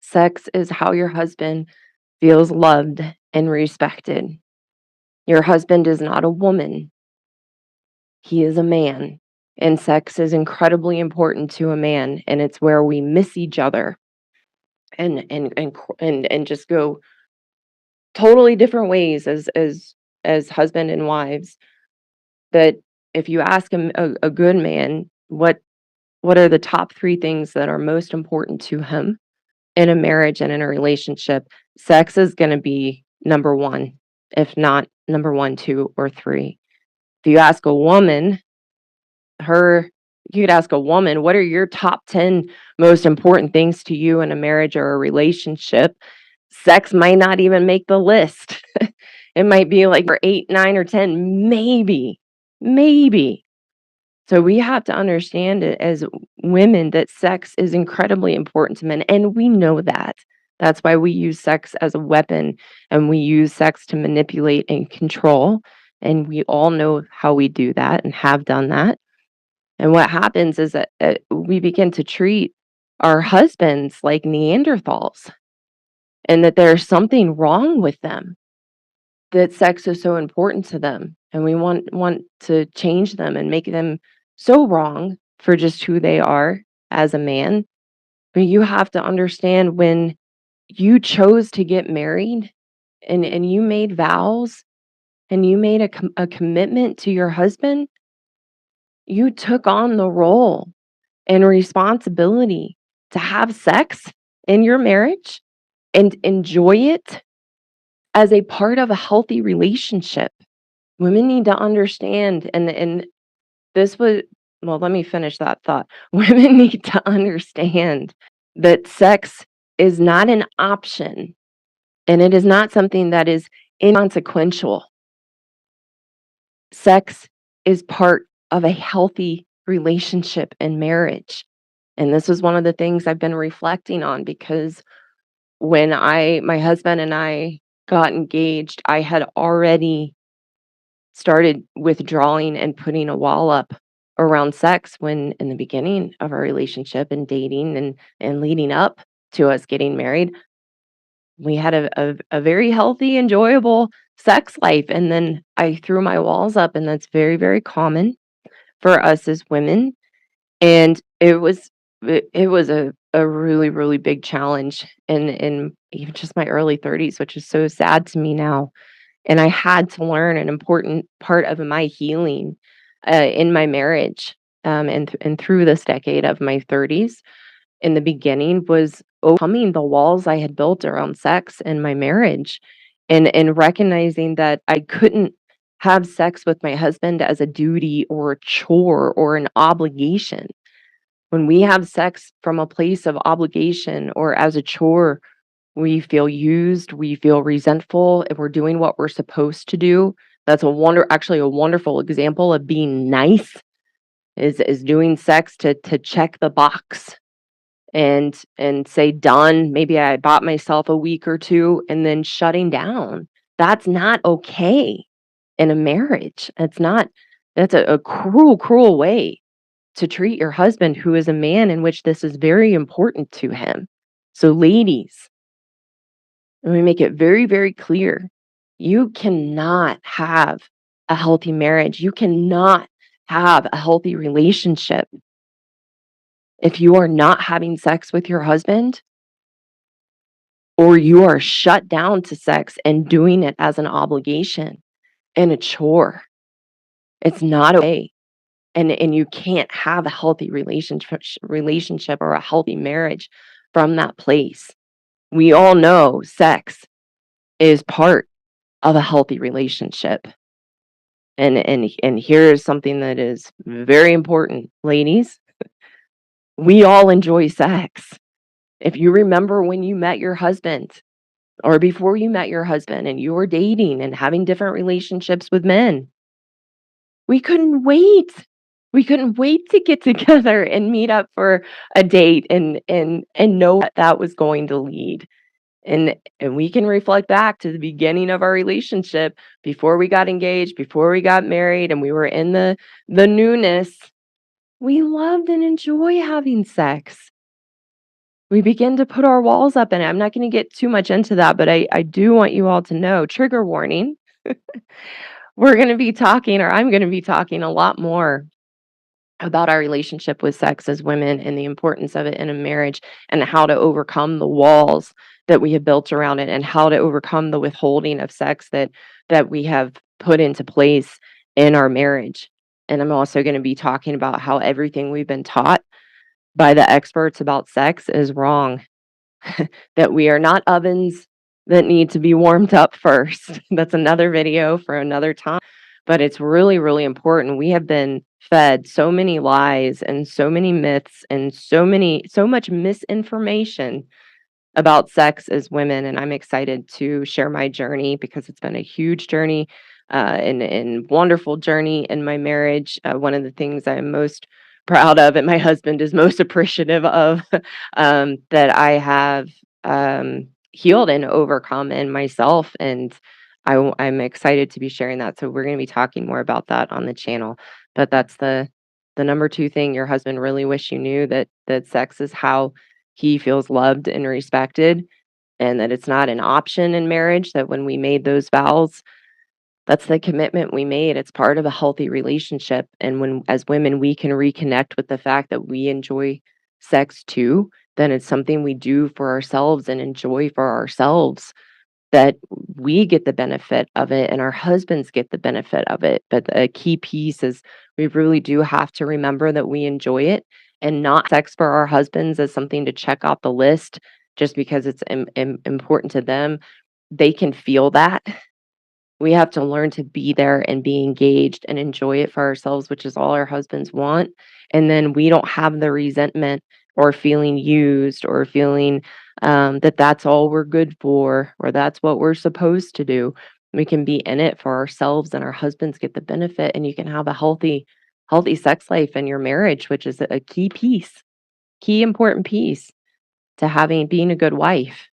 Sex is how your husband feels loved and respected. Your husband is not a woman, he is a man. And sex is incredibly important to a man, and it's where we miss each other and just go totally different ways as husband and wives. But if you ask a good man, what are the top 3 things that are most important to him in a marriage and in a relationship? Sex is gonna be number 1, if not number 1, 2, or 3. If you ask a woman, her you could ask a woman, "What are your top 10 most important things to you in a marriage or a relationship?" Sex might not even make the list. It might be like for 8, 9, or 10, maybe, maybe. So we have to understand it as women that sex is incredibly important to men, and we know that. That's why we use sex as a weapon, and we use sex to manipulate and control, and we all know how we do that and have done that. And what happens is that, we begin to treat our husbands like Neanderthals, and that there's something wrong with them, that sex is so important to them, and we want to change them and make them so wrong for just who they are as a man. But you have to understand when you chose to get married and you made vows and you made a commitment to your husband, you took on the role and responsibility to have sex in your marriage and enjoy it as a part of a healthy relationship. Women need to understand, and this was well, let me finish that thought. Women need to understand that sex is not an option, and it is not something that is inconsequential. Sex is part of a healthy relationship and marriage. And this is one of the things I've been reflecting on because when my husband and I got engaged, I had already started withdrawing and putting a wall up around sex when in the beginning of our relationship and dating and leading up to us getting married, we had a very healthy, enjoyable sex life. And then I threw my walls up, and that's very, very common for us as women. And it was a really, really big challenge in even just my early 30s, which is so sad to me now. And I had to learn an important part of my healing, in my marriage, and through this decade of my 30s. In the beginning was overcoming the walls I had built around sex in my marriage, and recognizing that I couldn't have sex with my husband as a duty or a chore or an obligation. When we have sex from a place of obligation or as a chore, we feel used, we feel resentful if we're doing what we're supposed to do. That's actually a wonderful example of being nice is doing sex to check the box and say done. Maybe I bought myself a week or 2 and then shutting down. That's not okay in a marriage. That's a cruel, cruel way to treat your husband who is a man in which this is very important to him. So ladies, let me make it very, very clear. You cannot have a healthy marriage. You cannot have a healthy relationship if you are not having sex with your husband or you are shut down to sex and doing it as an obligation and a chore. It's not okay. And you can't have a healthy relationship or a healthy marriage from that place. We all know sex is part of a healthy relationship. And here's something that is very important, ladies. We all enjoy sex. If you remember when you met your husband or before you met your husband and you were dating and having different relationships with men, we couldn't wait. We couldn't wait to get together and meet up for a date and know what that was going to lead. And we can reflect back to the beginning of our relationship before we got engaged, before we got married, and we were in the newness. We loved and enjoy having sex. we begin to put our walls up, and I'm not gonna get too much into that, but I do want you all to know, trigger warning, we're gonna be talking, or I'm gonna be talking a lot more about our relationship with sex as women and the importance of it in a marriage, and how to overcome the walls that we have built around it, and how to overcome the withholding of sex that we have put into place in our marriage. And I'm also going to be talking about how everything we've been taught by the experts about sex is wrong, that we are not ovens that need to be warmed up first. That's another video for another time, but it's really, really important. We have been fed so many lies and so many myths and so much misinformation about sex as women, and I'm excited to share my journey because it's been a huge journey, and wonderful journey in my marriage. One of the things I'm most proud of, and my husband is most appreciative of, that I have healed and overcome in myself, and I'm excited to be sharing that. So we're going to be talking more about that on the channel. But that's the number two thing your husband really wish you knew, that sex is how he feels loved and respected, and that it's not an option in marriage, that when we made those vows, that's the commitment we made. It's part of a healthy relationship. And when, as women, we can reconnect with the fact that we enjoy sex too, then it's something we do for ourselves and enjoy for ourselves, that we get the benefit of it and our husbands get the benefit of it. But a key piece is we really do have to remember that we enjoy it, and not sex for our husbands as something to check off the list just because it's important to them. They can feel that. We have to learn to be there and be engaged and enjoy it for ourselves, which is all our husbands want. And then we don't have the resentment or feeling used or feeling that that's all we're good for or that's what we're supposed to do. We can be in it for ourselves, and our husbands get the benefit, and you can have a healthy sex life in your marriage, which is a key piece, key important piece to having being a good wife.